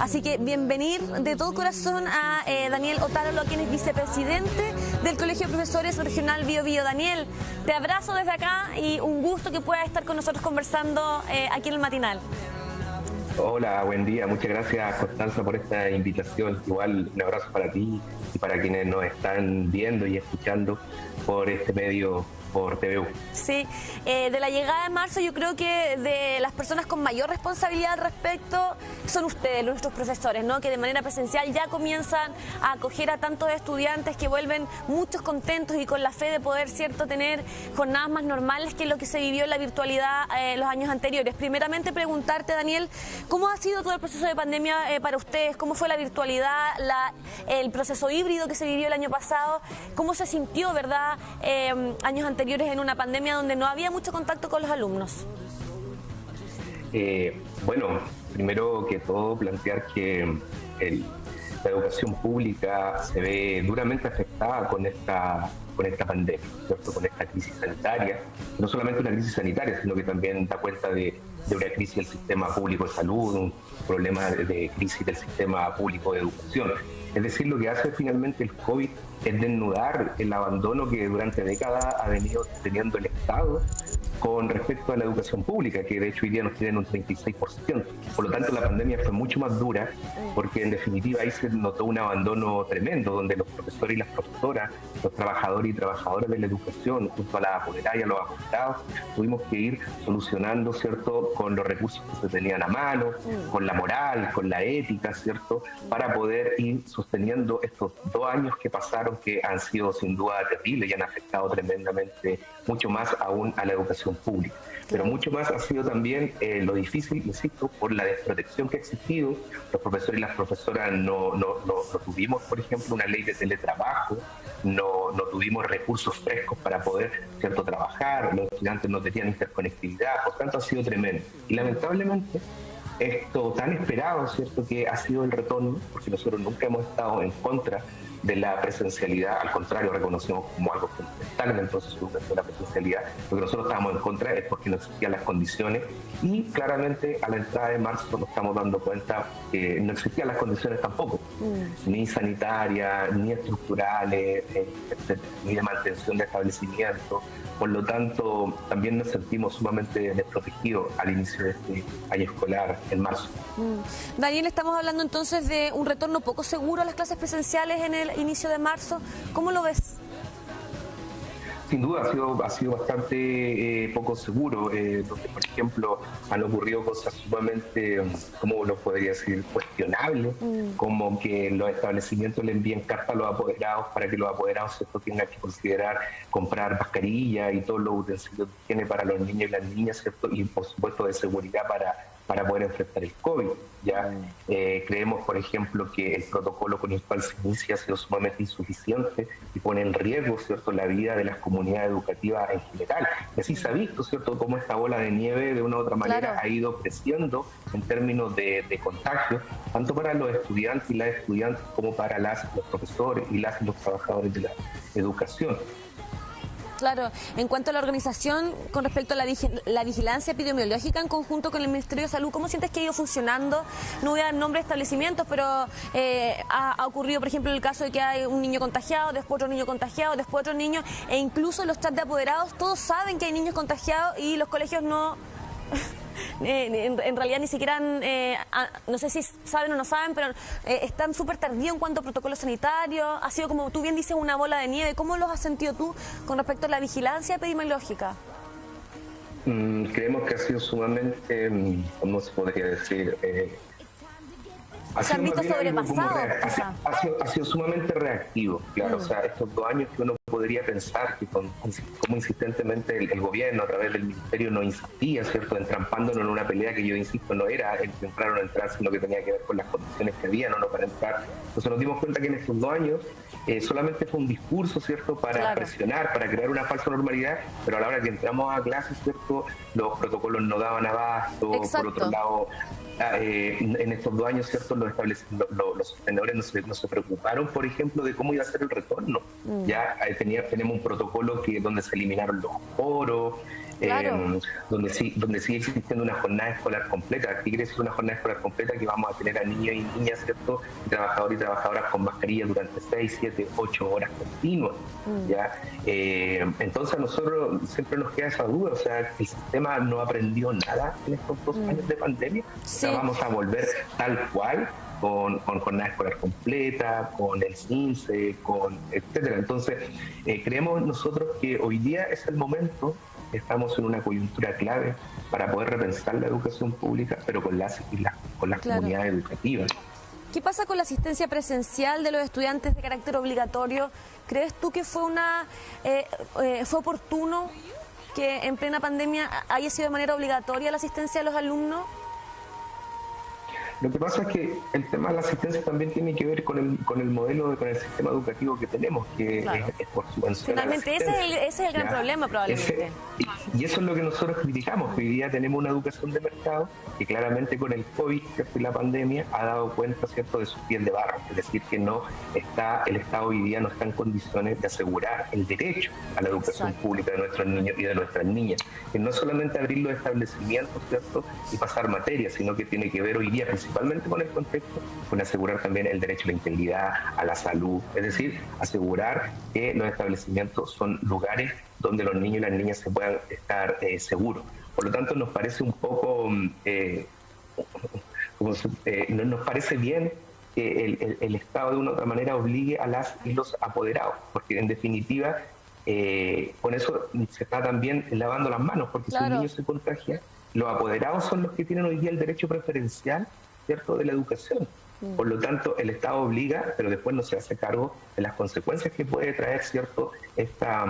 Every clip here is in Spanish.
Así que bienvenir de todo corazón a Daniel Otálora, quien es vicepresidente del Colegio de Profesores Regional Bío Bío. Daniel, te abrazo desde acá y un gusto que puedas estar con nosotros conversando aquí en el matinal. Hola, buen día. Muchas gracias, Constanza, por esta invitación. Igual un abrazo para ti y para quienes nos están viendo y escuchando por este medio, por TVU. Sí, de la llegada de marzo yo creo que de las personas con mayor responsabilidad al respecto son ustedes, nuestros profesores, ¿no? Que de manera presencial ya comienzan a acoger a tantos estudiantes que vuelven muchos contentos y con la fe de poder, ¿cierto?, tener jornadas más normales que lo que se vivió en la virtualidad los años anteriores. Primeramente preguntarte, Daniel, ¿cómo ha sido todo el proceso de pandemia para ustedes? ¿Cómo fue la virtualidad, el proceso híbrido que se vivió el año pasado? ¿Cómo se sintió, verdad, años anteriores en una pandemia donde no había mucho contacto con los alumnos? Bueno, primero que todo plantear que la educación pública se ve duramente afectada con esta pandemia, ¿cierto? Con esta crisis sanitaria. No solamente una crisis sanitaria, sino que también da cuenta de una crisis del sistema público de salud, un problema de crisis del sistema público de educación. Es decir, lo que hace finalmente el COVID es desnudar el abandono que durante décadas ha venido teniendo el Estado con respecto a la educación pública, que de hecho hoy día nos tienen un 36%. Por lo tanto, la pandemia fue mucho más dura, porque en definitiva ahí se notó un abandono tremendo, donde los profesores y las profesoras, los trabajadores y trabajadoras de la educación, junto a las apoderadas y a los apoderados, tuvimos que ir solucionando, ¿cierto?, con los recursos que se tenían a mano, con la moral, con la ética, ¿cierto?, para poder ir sosteniendo estos 2 años que pasaron, que han sido sin duda terribles y han afectado tremendamente, mucho más aún a la educación pública. Pero mucho más ha sido también lo difícil, insisto, por la desprotección que ha existido. Los profesores y las profesoras no tuvimos, por ejemplo, una ley de teletrabajo, no tuvimos recursos frescos para poder, ¿cierto?, trabajar, los estudiantes no tenían interconectividad, por tanto ha sido tremendo. Y lamentablemente esto tan esperado, ¿cierto?, que ha sido el retorno, porque nosotros nunca hemos estado en contra de la presencialidad, al contrario, reconocemos como algo fundamental en el proceso de educación la presencialidad. Lo que nosotros estábamos en contra es porque no existían las condiciones y claramente a la entrada de marzo nos estamos dando cuenta que no existían las condiciones tampoco, ni sanitarias, ni estructurales, ni de mantención de establecimientos. Por lo tanto, también nos sentimos sumamente desprotegidos al inicio de este año escolar en marzo. Daniel, estamos hablando entonces de un retorno poco seguro a las clases presenciales en el inicio de marzo. ¿Cómo lo ves? Sin duda ha sido bastante poco seguro, donde por ejemplo han ocurrido cosas sumamente, ¿cómo lo podría decir?, cuestionables, como que los establecimientos le envíen cartas a los apoderados para que los apoderados, ¿cierto?, tengan que considerar comprar mascarillas y todos los utensilios de higiene para los niños y las niñas, ¿cierto?, y por supuesto de seguridad para poder enfrentar el COVID. Ya creemos, por ejemplo, que el protocolo con el cual se inicia ha sido sumamente insuficiente y pone en riesgo, ¿cierto?, la vida de las comunidades educativas en general. Y así se ha visto, ¿cierto?, cómo esta bola de nieve de una u otra manera ha ido creciendo en términos de contagio, tanto para los estudiantes y las estudiantes como para los profesores y los trabajadores de la educación. Claro, en cuanto a la organización con respecto a la vigilancia epidemiológica en conjunto con el Ministerio de Salud, ¿cómo sientes que ha ido funcionando? No voy a dar nombre de establecimientos, pero ha ocurrido, por ejemplo, el caso de que hay un niño contagiado, después otro niño contagiado, después otro niño, e incluso los chats de apoderados, todos saben que hay niños contagiados y los colegios no... en realidad ni siquiera no sé si saben o no saben, pero están súper tardíos en cuanto a protocolos sanitarios. Ha sido, como tú bien dices, una bola de nieve. ¿Cómo los has sentido tú con respecto a la vigilancia epidemiológica? Creemos que ha sido sumamente, ¿cómo se podría decir? ¿Se han visto sobrepasados? Ha sido sumamente reactivo, claro. O sea, estos 2 años que uno podría pensar que como insistentemente el gobierno a través del ministerio no insistía, ¿cierto?, entrampándonos en una pelea que yo insisto no era el que entraron a entrar, sino que tenía que ver con las condiciones que había, no para entrar. Entonces nos dimos cuenta que en estos 2 años solamente fue un discurso, ¿cierto?, para presionar, para crear una falsa normalidad, pero a la hora que entramos a clases, ¿cierto?, los protocolos no daban abasto. Por otro lado, en estos 2 años, ¿cierto?, los sostenedores no se preocuparon, por ejemplo, de cómo iba a ser el retorno. Ya tenemos un protocolo donde se eliminaron los foros, Claro. donde sigue existiendo una jornada escolar completa. ¿Qué quiere decir una jornada escolar completa? Que vamos a tener a niños y niñas, ¿cierto? Trabajadores y trabajadoras con mascarilla durante 6, 7, 8 horas continuas, ¿ya? Entonces a nosotros siempre nos queda esa duda, o sea, el sistema no aprendió nada en estos 2 años de pandemia. Sí. O sea, vamos a volver tal cual, con jornada escolar completa, con el CINCE, etcétera. Entonces, creemos nosotros que hoy día es el momento, estamos en una coyuntura clave para poder repensar la educación pública, pero con las comunidades educativas. ¿Qué pasa con la asistencia presencial de los estudiantes de carácter obligatorio? ¿Crees tú que fue fue oportuno que en plena pandemia haya sido de manera obligatoria la asistencia de los alumnos? Lo que pasa es que el tema de la asistencia también tiene que ver con el modelo, con el sistema educativo que tenemos, que claro, es por subvención. Finalmente, ese es el gran problema probablemente. Y eso es lo que nosotros criticamos. Hoy día tenemos una educación de mercado que claramente con el COVID, ¿cierto? Y la pandemia ha dado cuenta, ¿cierto?, de su piel de barro. Es decir, que el Estado hoy día no está en condiciones de asegurar el derecho a la educación pública de nuestros niños y de nuestras niñas. Que no solamente abrir los establecimientos, ¿cierto?, y pasar materias, sino que tiene que ver hoy día principalmente con el contexto, con asegurar también el derecho a la integridad, a la salud, es decir, asegurar que los establecimientos son lugares donde los niños y las niñas se puedan estar seguros. Por lo tanto, nos parece un poco, nos parece bien que el Estado de una u otra manera obligue a las y los apoderados, porque en definitiva con eso se está también lavando las manos, porque si un niño se contagia, los apoderados son los que tienen hoy día el derecho preferencial, ¿cierto?, de la educación. Por lo tanto, el Estado obliga, pero después no se hace cargo de las consecuencias que puede traer, ¿cierto?, esta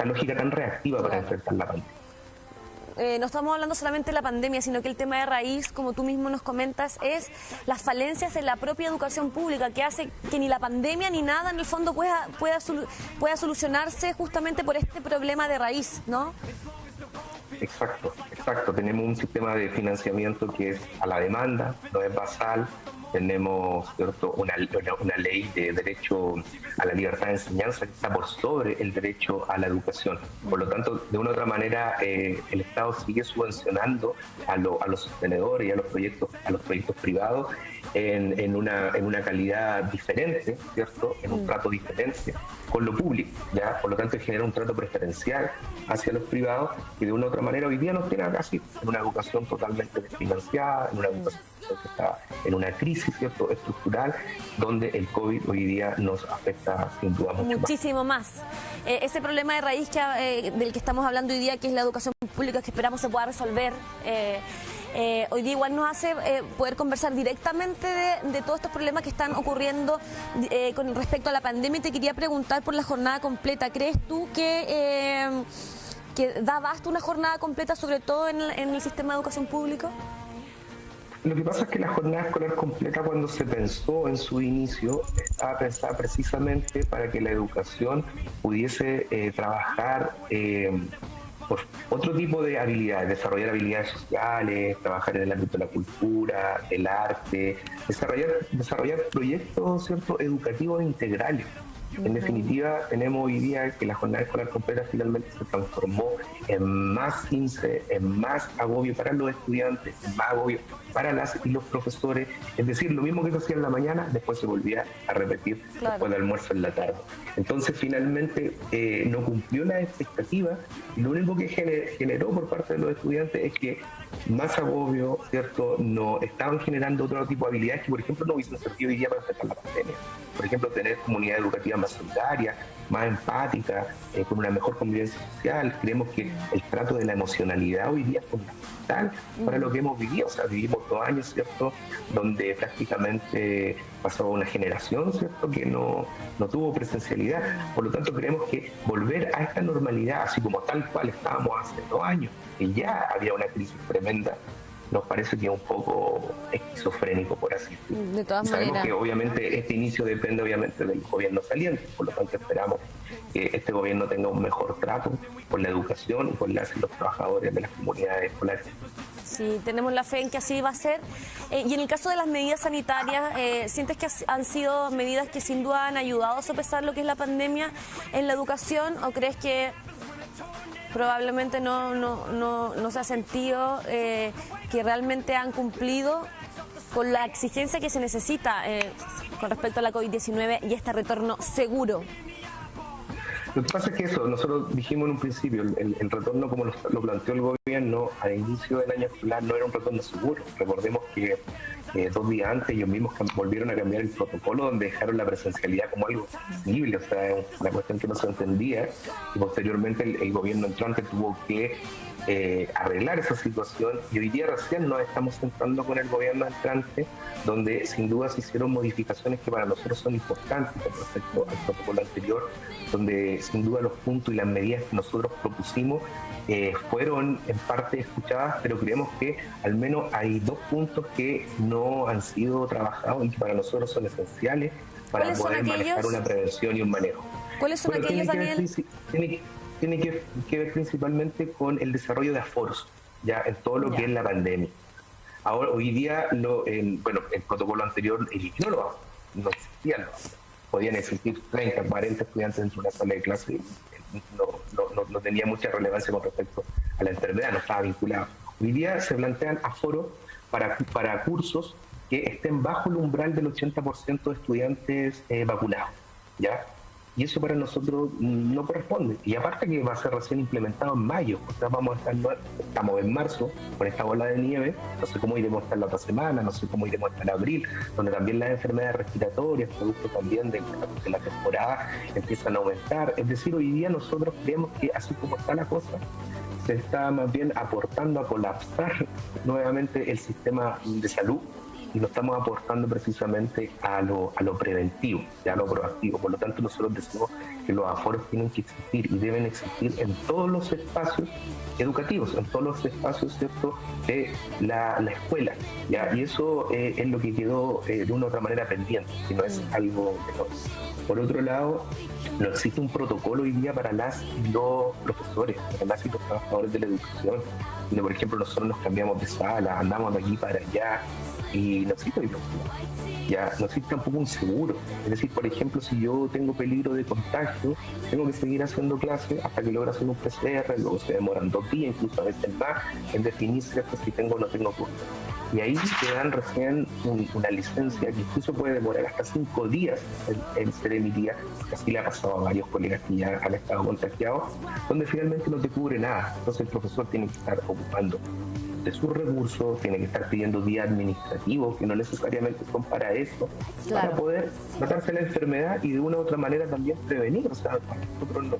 lógica tan reactiva para enfrentar la pandemia. No estamos hablando solamente de la pandemia, sino que el tema de raíz, como tú mismo nos comentas, es las falencias en la propia educación pública, que hace que ni la pandemia ni nada en el fondo pueda solucionarse justamente por este problema de raíz, ¿no? Exacto. Tenemos un sistema de financiamiento que es a la demanda, no es basal. Tenemos, ¿cierto?, una ley de derecho a la libertad de enseñanza que está por sobre el derecho a la educación. Por lo tanto, de una u otra manera, el Estado sigue subvencionando a los sostenedores y a los proyectos privados en una calidad diferente, ¿cierto?, en un trato diferente con lo público, ¿ya? Por lo tanto, genera un trato preferencial hacia los privados y de una u otra manera hoy día nos tiene casi en una educación totalmente desfinanciada, en una educación que está en una crisis, ¿cierto?, estructural, donde el COVID hoy día nos afecta sin duda muchísimo más. Ese problema de raíz del que estamos hablando hoy día, que es la educación pública, que esperamos se pueda resolver, hoy día igual nos hace poder conversar directamente de todos estos problemas que están ocurriendo con respecto a la pandemia. Y te quería preguntar por la jornada completa. ¿Crees tú que da abasto una jornada completa, sobre todo en el sistema de educación público? Lo que pasa es que la jornada escolar completa, cuando se pensó en su inicio, estaba pensada precisamente para que la educación pudiese trabajar por otro tipo de habilidades, desarrollar habilidades sociales, trabajar en el ámbito de la cultura, el arte, desarrollar proyectos, ¿cierto?, educativos integrales. En definitiva, tenemos hoy día que la jornada escolar completa finalmente se transformó en más CINCE, en más agobio para los estudiantes, en más agobio para las y los profesores. Es decir, lo mismo que se hacía en la mañana, después se volvía a repetir después del almuerzo en la tarde. Entonces, finalmente, no cumplió las expectativas y lo único que generó por parte de los estudiantes es que más agobio, ¿cierto?, no estaban generando otro tipo de habilidades que, por ejemplo, no hubiesen servido hoy día para enfrentar la pandemia. Por ejemplo, tener comunidad educativa más solidaria, más empática, con una mejor convivencia social. Creemos que el trato de la emocionalidad hoy día es fundamental para lo que hemos vivido. O sea, vivimos 2 años, ¿cierto?, donde prácticamente pasó una generación, ¿cierto?, que no tuvo presencialidad. Por lo tanto, creemos que volver a esta normalidad, así como tal cual estábamos hace 2 años, que ya había una crisis tremenda, nos parece que es un poco esquizofrénico, por así decirlo. De todas Sabemos maneras, que obviamente este inicio depende obviamente del gobierno saliente, por lo tanto esperamos que este gobierno tenga un mejor trato con la educación y con los trabajadores de las comunidades escolares. Sí, tenemos la fe en que así va a ser. Y en el caso de las medidas sanitarias, ¿sientes que han sido medidas que sin duda han ayudado a sopesar lo que es la pandemia en la educación, o crees que probablemente no se ha sentido que realmente han cumplido con la exigencia que se necesita con respecto a la COVID-19 y este retorno seguro. Lo que pasa es que eso, nosotros dijimos en un principio, el retorno como lo planteó el gobierno al inicio del año escolar no era un retorno seguro. Recordemos que 2 días antes ellos mismos volvieron a cambiar el protocolo donde dejaron la presencialidad como algo posible, o sea, una cuestión que no se entendía, y posteriormente el gobierno entrante tuvo que arreglar esa situación, y hoy día recién nos estamos centrando con el gobierno entrante, donde sin duda se hicieron modificaciones que para nosotros son importantes con respecto al protocolo anterior, donde sin duda los puntos y las medidas que nosotros propusimos fueron en parte escuchadas, pero creemos que al menos hay 2 puntos que no han sido trabajados y que para nosotros son esenciales para poder manejar una prevención y un manejo. ¿Cuáles son aquellos, Daniel? Tiene que ver principalmente con el desarrollo de aforos, ya en todo lo que es la pandemia. Ahora, hoy día, el protocolo anterior eliminó los aforos, no existían los aforos. Podían existir 30, 40 estudiantes dentro de una sala de clase y no tenía mucha relevancia con respecto a la enfermedad, no estaba vinculado. Hoy día se plantean aforos para cursos que estén bajo el umbral del 80% de estudiantes vacunados, ¿ya? Y eso para nosotros no corresponde. Y aparte que va a ser recién implementado en mayo, o sea, estamos en marzo con esta bola de nieve, no sé cómo iremos a estar la otra semana, no sé cómo iremos a estar en abril, donde también las enfermedades respiratorias, producto también de la temporada, empiezan a aumentar. Es decir, hoy día nosotros creemos que así como está la cosa, se está más bien aportando a colapsar nuevamente el sistema de salud, y no estamos aportando precisamente a lo preventivo, ya a lo proactivo. Por lo tanto, nosotros decimos que los aforos tienen que existir y deben existir en todos los espacios educativos, en todos los espacios, ¿cierto?, de la escuela, ¿ya? Y eso es lo que quedó de una u otra manera pendiente, que no es algo menor. Por otro lado, no existe un protocolo hoy día para las y los profesores, para las y los trabajadores de la educación, donde, por ejemplo, nosotros nos cambiamos de sala, andamos de aquí para allá, y no existe ya no existe tampoco un seguro. Es decir, por ejemplo, si yo tengo peligro de contagio, tengo que seguir haciendo clases hasta que logro hacer un PCR, luego se demoran 2 días, incluso a veces más, en definir si tengo o no tengo curso. Y ahí te dan recién una licencia que incluso puede demorar hasta 5 días en ser emitida, porque así le ha pasado a varios colegas que ya han estado contagiados, donde finalmente no te cubre nada. Entonces el profesor tiene que estar ocupando de sus recursos, tiene que estar pidiendo días administrativos que no necesariamente son para eso, para poder tratarse la enfermedad y de una u otra manera también prevenir. O sea, para nosotros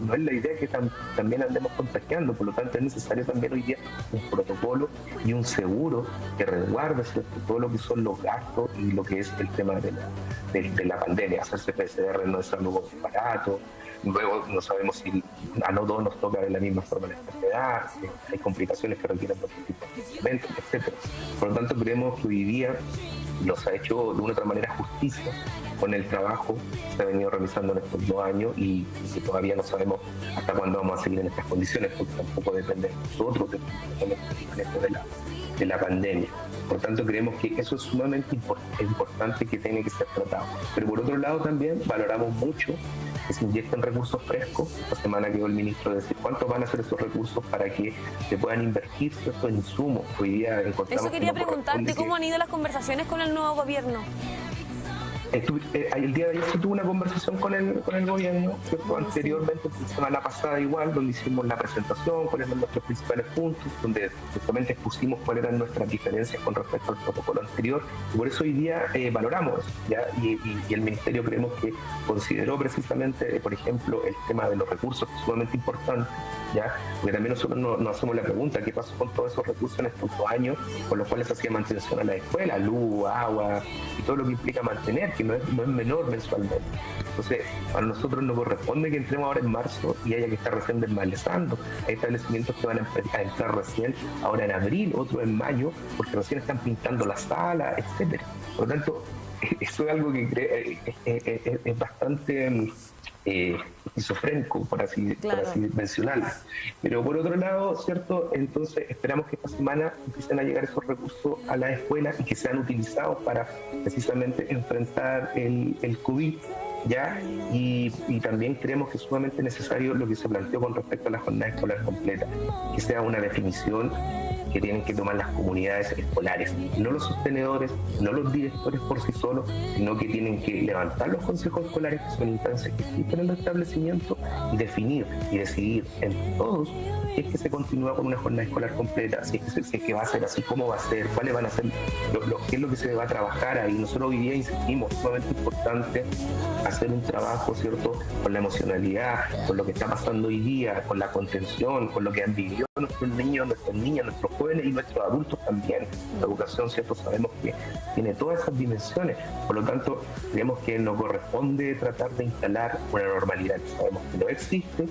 no es la idea que también andemos contagiando, por lo tanto es necesario también hoy día un protocolo y un seguro que resguarde, ¿cierto?, todo lo que son los gastos y lo que es el tema de la pandemia. Hacerse PCR no es algo barato. Luego no sabemos si a no todos nos toca de la misma forma la enfermedad, hay complicaciones que requieren otro tipo de medicamentos, etc. Por lo tanto, creemos que hoy día nos ha hecho de una u otra manera justicia con el trabajo que se ha venido realizando en estos 2 años y que todavía no sabemos hasta cuándo vamos a seguir en estas condiciones, porque tampoco depende de nosotros, de la pandemia. Por tanto, creemos que eso es sumamente importante, que tiene que ser tratado. Pero por otro lado también valoramos mucho que se inyecten recursos frescos. Esta semana quedó el ministro de decir cuántos van a ser esos recursos para que se puedan invertir en insumos. Hoy día encontramos. Eso quería preguntarte, ¿cómo han ido las conversaciones con el nuevo gobierno? El día de ayer se tuvo una conversación con el gobierno, ¿cierto? Anteriormente, la semana pasada igual, donde hicimos la presentación, cuáles eran nuestros principales puntos, donde justamente expusimos cuáles eran nuestras diferencias con respecto al protocolo anterior, y por eso hoy día valoramos, ¿ya? Y el Ministerio creemos que consideró precisamente, por ejemplo, el tema de los recursos, que es sumamente importante, ¿ya? Porque también nosotros nos hacemos la pregunta, ¿qué pasó con todos esos recursos en estos 2 años, con los cuales se hacía mantención a la escuela, luz, agua, y todo lo que implica mantener, que no es menor mensualmente? Entonces, a nosotros nos corresponde que entremos ahora en marzo y haya que estar recién desmalezando. Hay establecimientos que van a entrar recién ahora en abril, otros en mayo, porque recién están pintando la sala, etcétera. Por lo tanto, eso es algo que es bastante esquizofrénico, por así mencionarlo. Pero por otro lado, ¿cierto? Entonces esperamos que esta semana empiecen a llegar esos recursos a las escuelas y que sean utilizados para precisamente enfrentar el COVID, ¿ya? Y también creemos que es sumamente necesario lo que se planteó con respecto a la jornada escolar completa, que sea una definición que tienen que tomar las comunidades escolares, no los sostenedores, no los directores por sí solos, sino que tienen que levantar los consejos escolares, que son instancias que existen en el establecimiento, y definir y decidir en todos si es que se continúa con una jornada escolar completa, si es que va a ser así, cómo va a ser, cuáles van a ser, qué es lo que se va a trabajar ahí. Nosotros hoy día insistimos, es sumamente importante hacer un trabajo, ¿cierto?, con la emocionalidad, con lo que está pasando hoy día, con la contención, con lo que han vivido nuestros niños, nuestras niñas, nuestros jóvenes y nuestros adultos también. La educación, ¿cierto?, sabemos que tiene todas esas dimensiones, por lo tanto, creemos que nos corresponde tratar de instalar una normalidad que sabemos que no existe.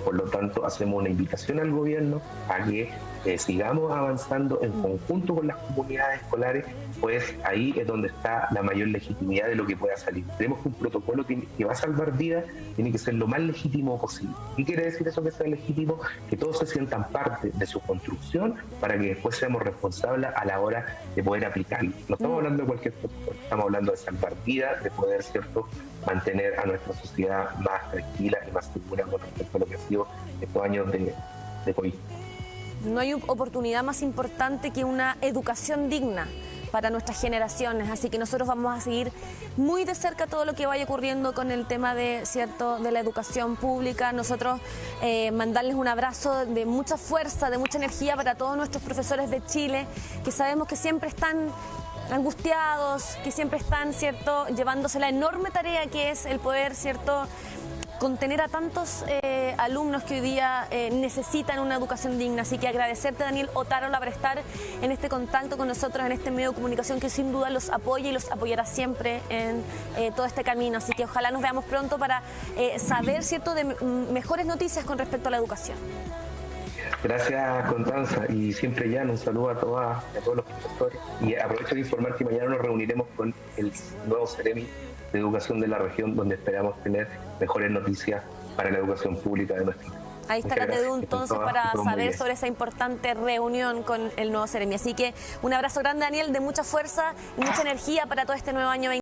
Por lo tanto, hacemos una invitación al gobierno a que sigamos avanzando en conjunto con las comunidades escolares, pues ahí es donde está la mayor legitimidad de lo que pueda salir. Creemos que un protocolo que va a salvar vidas tiene que ser lo más legítimo posible. ¿Qué quiere decir eso, que sea legítimo? Que todos se sientan parte de su construcción para que después seamos responsables a la hora de poder aplicarlo. No estamos hablando de cualquier protocolo, estamos hablando de salvar vidas, de poder, ¿cierto?, mantener a nuestra sociedad más tranquila y más segura con respecto a lo que ha sido estos años de COVID. No hay oportunidad más importante que una educación digna para nuestras generaciones, así que nosotros vamos a seguir muy de cerca todo lo que vaya ocurriendo con el tema de la educación pública. Nosotros mandarles un abrazo de mucha fuerza, de mucha energía para todos nuestros profesores de Chile, que sabemos que siempre están angustiados, que siempre están, ¿cierto?, llevándose la enorme tarea que es el poder, ¿cierto?, contener a tantos alumnos que hoy día necesitan una educación digna. Así que agradecerte, Daniel Otárola, por estar en este contacto con nosotros, en este medio de comunicación que sin duda los apoya y los apoyará siempre en todo este camino. Así que ojalá nos veamos pronto para saber, ¿cierto?, de mejores noticias con respecto a la educación. Gracias, Constanza, y siempre ya un saludo a todos los profesores. Y aprovecho de informar que mañana nos reuniremos con el nuevo Ceremi de Educación de la región, donde esperamos tener mejores noticias para la educación pública de nuestro país. Ahí está la TEDU entonces para saber sobre esa importante reunión con el nuevo Ceremi. Así que un abrazo grande, Daniel, de mucha fuerza y mucha energía para todo este nuevo año 2020.